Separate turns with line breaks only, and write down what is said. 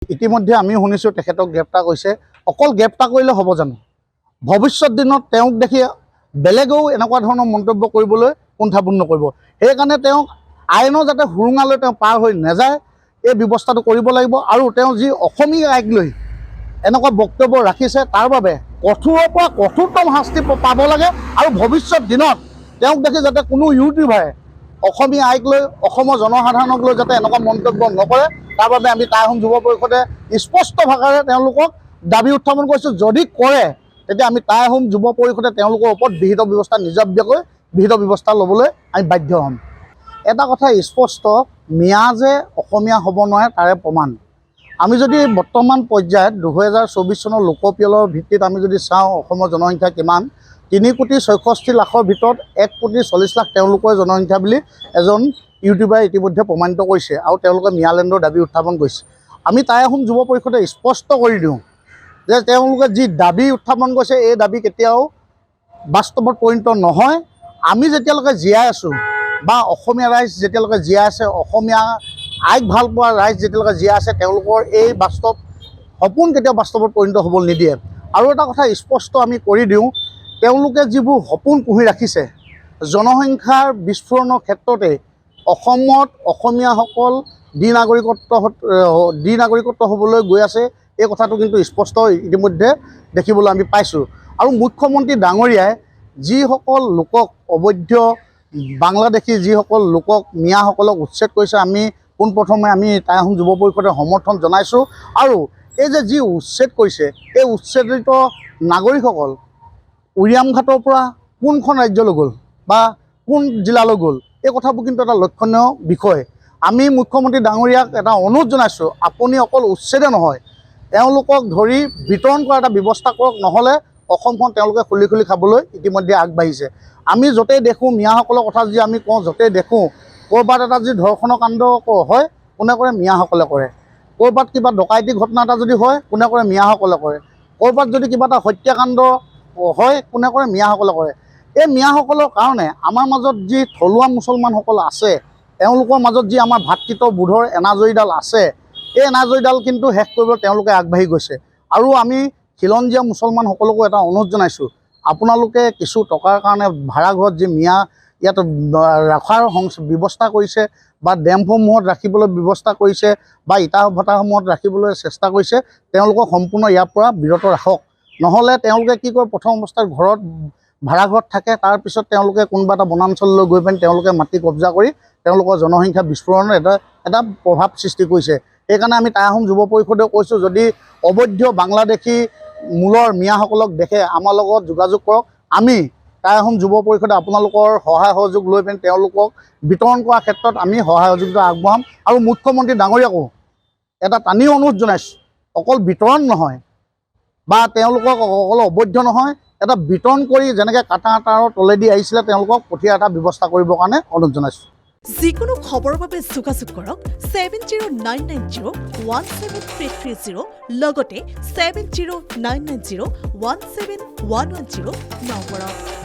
ইতিমধ্যে আমি শুনিছোঁ তেখেতক গ্ৰেপ্তাৰ কৰিছে। অকল গ্ৰেপ্তাৰ কৰিলে হ'ব জানো? ভৱিষ্যত দিনত তেওঁক দেখি বেলেগেও এনেকুৱা ধৰণৰ মন্তব্য কৰিবলৈ কুণ্ঠাবোধ নকৰিব। সেইকাৰণে তেওঁক আইনৰ যাতে সুৰুঙালৈ তেওঁ পাৰ হৈ নাযায় এই ব্যৱস্থাটো কৰিব লাগিব। আৰু তেওঁ যি অসমীয়া আইক লৈ এনেকুৱা বক্তব্য ৰাখিছে তাৰ বাবে কঠোৰৰ পৰা কঠোৰতম শাস্তি পাব লাগে। আৰু ভৱিষ্যত দিনত তেওঁক দেখি যাতে কোনো ইউটিউবাৰে অসমীয়া আইক লৈ অসমৰ জনসাধাৰণক লৈ যাতে এনেকুৱা মন্তব্য নকৰে তাৰ বাবে আমি টাই আহোম যুৱ পৰিষদে স্পষ্ট ভাষাৰে তেওঁলোকক দাবী উত্থাপন কৰিছোঁ। যদি কৰে তেতিয়া আমি টাই আহোম যুৱ পৰিষদে তেওঁলোকৰ ওপৰত বিহিত ব্যৱস্থা নিজাববীয়াকৈ বিহিত ব্যৱস্থা ল'বলৈ আমি বাধ্য হ'ম। এটা কথা স্পষ্ট, মিয়া যে অসমীয়া হ'ব নোৱাৰে তাৰে প্ৰমাণ আমি যদি বৰ্তমান পৰ্যায়ত 2024 চনৰ লোকপিয়লৰ ভিত্তিত আমি যদি চাওঁ অসমৰ জনসংখ্যা কিমান 3,66,00,000 ভিতৰত 1,40,00,000 তেওঁলোকৰ জনসংখ্যা বুলি এজন ইউটিউবাৰে ইতিমধ্যে প্ৰমাণিত কৰিছে আৰু তেওঁলোকে মিয়ালেণ্ডৰ দাবী উত্থাপন কৰিছে। আমি টাই আহোম যুৱ পৰিষদে স্পষ্ট কৰি দিওঁ যে তেওঁলোকে যি দাবী উত্থাপন কৰিছে এই দাবী কেতিয়াও বাস্তৱত পৰিণত নহয়। আমি যেতিয়ালৈকে জীয়াই আছোঁ বা অসমীয়া ৰাইজ যেতিয়ালৈকে জীয়াই আছে, অসমীয়া আইক ভাল পোৱা ৰাইজ যেতিয়ালৈকে জীয়াই আছে তেওঁলোকৰ এই বাস্তৱ সপোন কেতিয়াও বাস্তৱত পৰিণত হ'বলৈ নিদিয়ে। আৰু এটা কথা স্পষ্ট আমি কৰি দিওঁ, তেওঁলোকে যিবোৰ সপোন পুহি ৰাখিছে জনসংখ্যাৰ বিস্ফোৰণৰ ক্ষেত্ৰতে অসমত অসমীয়াসকল দ্বিনাগৰিকত্ব হ'বলৈ গৈ আছে এই কথাটো কিন্তু স্পষ্ট ইতিমধ্যে দেখিবলৈ আমি পাইছোঁ। আৰু মুখ্যমন্ত্ৰী ডাঙৰীয়াই যিসকল লোকক অবৈধ বাংলাদেশী যিসকল লোকক মিয়াসকলক উচ্ছেদ কৰিছে আমি পোনপ্ৰথমে আমি টাই আহোম যুৱ পৰিষদে সমৰ্থন জনাইছোঁ। আৰু এই যে যি উচ্ছেদ কৰিছে এই উচ্ছেদিত নাগৰিকসকল উৰিয়ামঘাটৰ পৰা কোনখন ৰাজ্যলৈ গ'ল বা কোন জিলালৈ গ'ল এই কথাবোৰ কিন্তু এটা লক্ষণীয় বিষয়। আমি মুখ্যমন্ত্ৰী ডাঙৰীয়াক এটা অনুৰোধ জনাইছোঁ, আপুনি অকল উচ্ছেদে নহয় তেওঁলোকক ধৰি বিতৰণ কৰা এটা ব্যৱস্থা কৰক, নহ'লে অসমখন তেওঁলোকে খুলি খুলি খাবলৈ ইতিমধ্যে আগবাঢ়িছে। আমি য'তেই দেখোঁ মিয়াসকলৰ কথা যদি আমি কওঁ, য'তেই দেখোঁ ক'ৰবাত এটা যদি ধৰ্ষণৰ কাণ্ড হয় কোনে কৰে? মিয়াসকলে কৰে। ক'ৰবাত কিবা ডকাইতি ঘটনা এটা যদি হয় কোনে কৰে? মিয়াসকলে কৰে। ক'ৰবাত যদি কিবা এটা হত্যাকাণ্ড হয় কোনে কৰে? মিয়াসকলে কৰে। এই মিয়াসকলৰ কাৰণে আমাৰ মাজত যি থলুৱা মুছলমানসকল আছে তেওঁলোকৰ মাজত যি আমাৰ ভাতৃত্ববোধৰ এনাজৰীডাল আছে এই এনাজৰীডাল কিন্তু শেষ কৰিবলৈ তেওঁলোকে আগবাঢ়ি গৈছে। আৰু আমি খিলঞ্জীয়া মুছলমানসকলকো এটা অনুৰোধ জনাইছোঁ, আপোনালোকে কিছু টকাৰ কাৰণে ভাড়াঘৰত যি মিয়া ইয়াত ৰখাৰ ব্যৱস্থা কৰিছে বা ডেমসমূহত ৰাখিবলৈ ব্যৱস্থা কৰিছে বা ইটা ভটাসমূহত ৰাখিবলৈ চেষ্টা কৰিছে তেওঁলোকক সম্পূৰ্ণ ইয়াৰ পৰা বিৰত ৰাখক। নহ'লে তেওঁলোকে কি কৰে, প্ৰথম অৱস্থাত ঘৰত ভাড়াঘৰত থাকে, তাৰপিছত তেওঁলোকে কোনোবা এটা বনাঞ্চললৈ গৈ পিনি তেওঁলোকে মাটি কব্জা কৰি তেওঁলোকৰ জনসংখ্যা বিস্ফোৰণৰ এটা প্ৰভাৱ সৃষ্টি কৰিছে। সেইকাৰণে আমি টাই আহোম যুৱ পৰিষদেও কৈছোঁ, যদি অবৈধ বাংলাদেশী মূলৰ মিয়াসকলক দেখে আমাৰ লগত যোগাযোগ কৰক। আমি টাই আহোম যুৱ পৰিষদে আপোনালোকৰ সহায় সহযোগ লৈ পিনি তেওঁলোকক বিতৰণ কৰাৰ ক্ষেত্ৰত আমি সহায় সহযোগিতা আগবঢ়াম। আৰু মুখ্যমন্ত্ৰী ডাঙৰীয়াকো এটা টানি অনুৰোধ জনাইছোঁ, অকল বিতৰণ নহয় বা তেওঁলোকক অকল অবৈধ নহয়, এটা বিতৰণ কৰি যেনেকৈ কাটা তাঁৰৰ তলেদি আহিছিলে তেওঁলোকক পঠিয়াৰ এটা ব্যৱস্থা কৰিবৰ কাৰণে অনুৰোধ জনাইছোঁ।
যিকোনো খবৰৰ বাবে যোগাযোগ কৰক 7099017330 লগতে 7099017110 নম্বৰত।